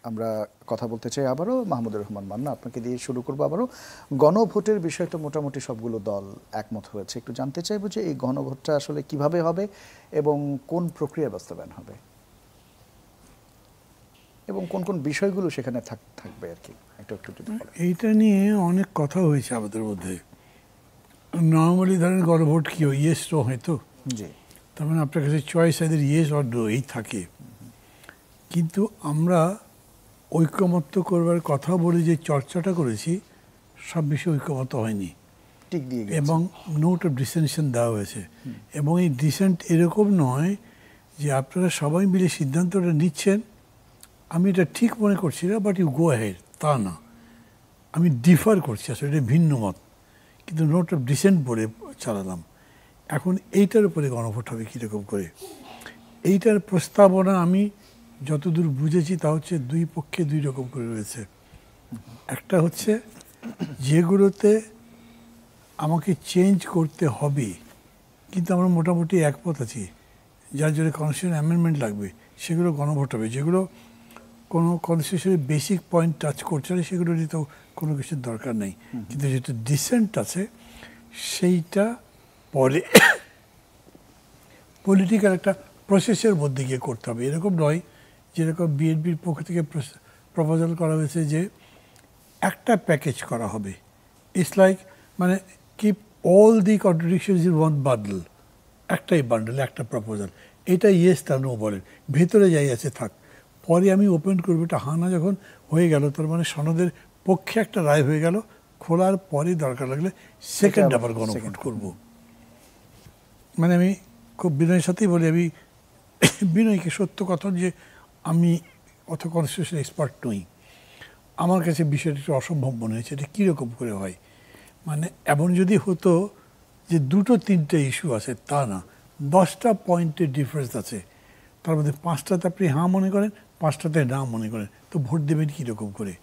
আমরা কথা বলতে চাই আবারও মাহমুদুর রহমান মান্না, আপনাকে দিয়ে শুরু করবো আবারও। গণভোটের বিষয়ে তো মোটামুটি সবগুলো দল একমত হয়েছে, একটু জানতে চাইবো যে এই গণভোটটা আসলে কিভাবে হবে এবং কোন প্রক্রিয়া বাস্তবায়ন হবে এবং কোন কোন বিষয়গুলো সেখানে থাকবে আর কি, একটু যদি বলেন। এইটা নিয়ে অনেক কথা হয়েছে আমাদের মধ্যে। নর্মালি ধরেন গণভোট কি ইয়েস নো হয়তো, জি, তার মানে আপনার কাছে choice either yes or no এই থাকে। কিন্তু আমরা ঐকমত্য করবার কথা বলে যে চর্চাটা করেছি সব বিষয়ে ঐকমত্য হয়নি, ঠিক দিয়ে এবং নোট অফ ডিসেনশন দেওয়া হয়েছে। এবং এই ডিসেন্ট এরকম নয় যে আপনারা সবাই মিলে সিদ্ধান্তটা নিচ্ছেন আমি এটা ঠিক মনে করছি না বাট ইউ গো অ্যাহেড, তা না। আমি ডিফার করছি, আসলে এটা ভিন্ন মত, কিন্তু নোট অফ ডিসেন্ট বলে চালালাম। এখন এইটার উপরে গণভোট হবে কীরকম করে, এইটার প্রস্তাবনা আমি যতদূর বুঝেছি তা হচ্ছে দুই পক্ষে দুই রকম করে রয়েছে। একটা হচ্ছে যেগুলোতে আমাকে চেঞ্জ করতে হবে কিন্তু আমরা মোটামুটি একমত আছি, যার জন্য কনস্টিটিউশন অ্যামেন্ডমেন্ট লাগবে, সেগুলো গণভোট হবে। যেগুলো কোনো কনস্টিটিউশনের বেসিক পয়েন্ট টাচ করছে না সেগুলো নিয়ে তো কোনো কিছুর দরকার নেই। কিন্তু যেটা ডিসেন্ট আছে সেইটা পরে পলিটিক্যাল একটা প্রসেসের মধ্যে গিয়ে করতে হবে। এরকম নয় যেরকম বিএনপির পক্ষ থেকে প্রপোজাল করা হয়েছে যে একটা প্যাকেজ করা হবে। ইটস লাইক মানে keep all the contradictions in one bundle, একটাই বান্ডেল, একটা প্রপোজাল। এটা ইয়েস তা নো বলেন, ভেতরে যাই আছে থাক, পরে আমি ওপেন করবো। এটা হানা যখন হয়ে গেল তার মানে সনদের পক্ষে একটা রায় হয়ে গেল, খোলার পরে দরকার লাগলে সেকেন্ড আবার গণভোট করবো। মানে আমি খুব বিনয়ের সাথেই বলি, আমি বিনয়কে সত্য কথা যে আমি অত কনস্টিটিউশন এক্সপার্ট নই, আমার কাছে বিষয়টা একটু অসম্ভব মনে হয়েছে। এটা কীরকম করে হয়, মানে এমন যদি হতো যে দুটো তিনটে ইস্যু আছে তা না, 10টা পয়েন্টের ডিফারেন্স আছে, তার মধ্যে 5টাতে আপনি হাঁ মনে করেন, 5টাতে না মনে করেন, তো ভোট দেবেন কীরকম করে?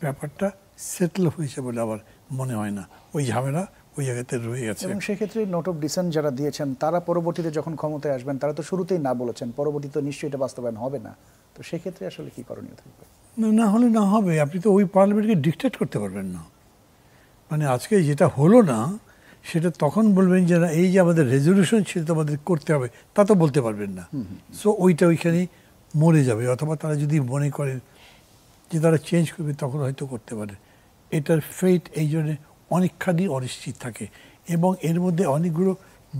ব্যাপারটা সেটেল হয়েছে বলে আবার মনে হয় না, ওই ঝামেলা ওই জায়গাতে রয়ে গেছে। এবং সেক্ষেত্রে নোট অফ ডিসেন্ট যারা দিয়েছেন তারা পরবর্তীতে যখন ক্ষমতায় আসবেন তারা তো শুরুতেই না বলেছেন, পরবর্তীতে নিশ্চয়ই এটা বাস্তবায়ন হবে না, তো সেক্ষেত্রে আসলে কি করণীয় থাকবে? না হলে না হবে, আপনি তো ওই পার্লামেন্টকে ডিকটেট করতে পারবেন না। মানে আজকে যেটা হলো না সেটা তখন বলবেন যে না এই যে আমাদের রেজলিউশন সেটা তো আমাদের করতে হবে, তা তো বলতে পারবেন না। সো ওইটা ওইখানেই মরে যাবে। অথবা তারা যদি মনে করেন যে তারা চেঞ্জ করবে তখন হয়তো করতে পারে। এটার ফেট এই জন্যে অনেকখানি অনিশ্চিত থাকে এবং এর মধ্যে অনেকগুলো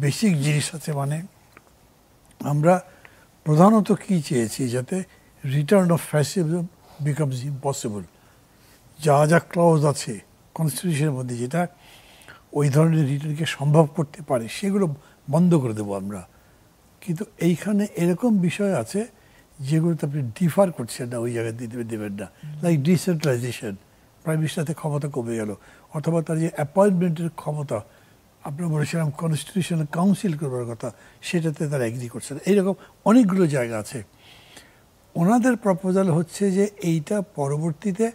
বেসিক জিনিস আছে। মানে আমরা প্রধানত কী চেয়েছি, যাতে return of fascism becomes impossible. যা যা ক্লজ আছে কনস্টিটিউশনের মধ্যে যেটা ওই ধরনের রিটার্নকে সম্ভব করতে পারে সেগুলো বন্ধ করে দেবো আমরা। কিন্তু এইখানে এরকম বিষয় আছে যেগুলোতে আপনি ডিফার করছেন না, ওই জায়গায় দেবেন না। লাইক ডিসেন্ট্রালাইজেশন, প্রাইম মিনিস্টারের ক্ষমতা কমে গেল, অথবা তার যে অ্যাপয়েন্টমেন্টের ক্ষমতা আপনারা বলেছিলাম কনস্টিটিউশনাল কাউন্সিল করবার কথা, সেটাতে তারা এগ্রি করছে না। এইরকম অনেকগুলো জায়গা আছে। ওনাদের প্রপোজাল হচ্ছে যে এইটা পরবর্তীতে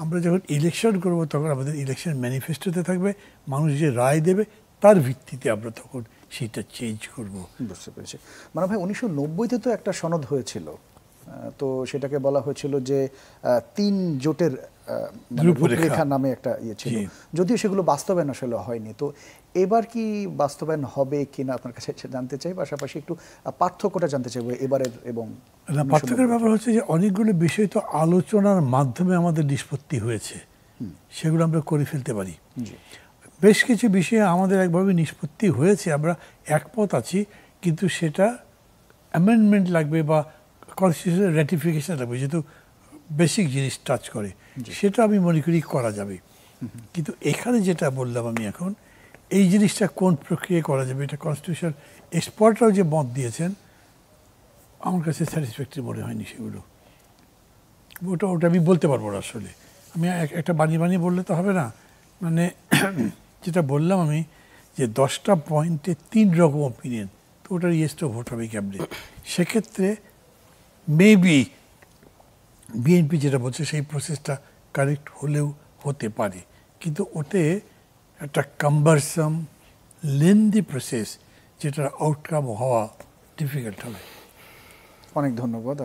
আমরা যখন ইলেকশন করব তখন আমাদের ইলেকশন ম্যানিফেস্টোতে থাকবে, মানুষ যে রায় দেবে তার ভিত্তিতে আমরা তখন সেটা চেঞ্জ করব। বুঝতে পেরেছি। মানে ভাই 1990-তে তো একটা সনদ হয়েছিল, তো সেটাকে বলা হয়েছিল যে 3 জোটের রূপরেখা নামে একটা ইয়ে ছিল, যদিও সেগুলো বাস্তবায়ন আসলে হয়নি। তো এবার কি বাস্তবায়ন হবে কিনা আপনার কাছে জানতে চাই, পাশাপাশি একটু পার্থক্যটা জানতে চাইবো এবারের এবং পার্থক্যের ব্যাপার হচ্ছে যে অনেকগুলো বিষয় তো আলোচনার মাধ্যমে আমাদের নিষ্পত্তি হয়েছে, সেগুলো আমরা করে ফেলতে পারি। বেশ কিছু বিষয়ে আমাদের একভাবে নিষ্পত্তি হয়েছে, আমরা একমত আছি, কিন্তু সেটা অ্যামেন্ডমেন্ট লাগবে বা কনস্টিটিউশনাল র্যাটিফিকেশন লাগবে, যেহেতু বেসিক জিনিস টাচ করে, সেটা আমি মনে করি করা যাবে। কিন্তু এখানে যেটা বললাম আমি এখন, এই জিনিসটা কোন প্রক্রিয়ায় করা যাবে, এটা কনস্টিটিউশনাল এক্সপার্টরাও যে মত দিয়েছেন আমার কাছে স্যাটিসফ্যাক্টরি মনে হয়নি সেগুলো। ওটা আমি বলতে পারবো না আসলে, আমি একটা বানিয়ে বললে তো হবে না। মানে যেটা বললাম আমি যে 10টা পয়েন্টে 3 রকম অপিনিয়ন, তো ওটার ইয়েসটা ভোট হবে কেমনে? সেক্ষেত্রে মেবি বিএনপি যেটা বলছে সেই প্রসেসটা কারেক্ট হলেও হতে পারে, কিন্তু ওতে একটা কাম্বারসাম লেন্দি প্রসেস যেটার আউটকাম হওয়া ডিফিকাল্ট হবে। অনেক ধন্যবাদ।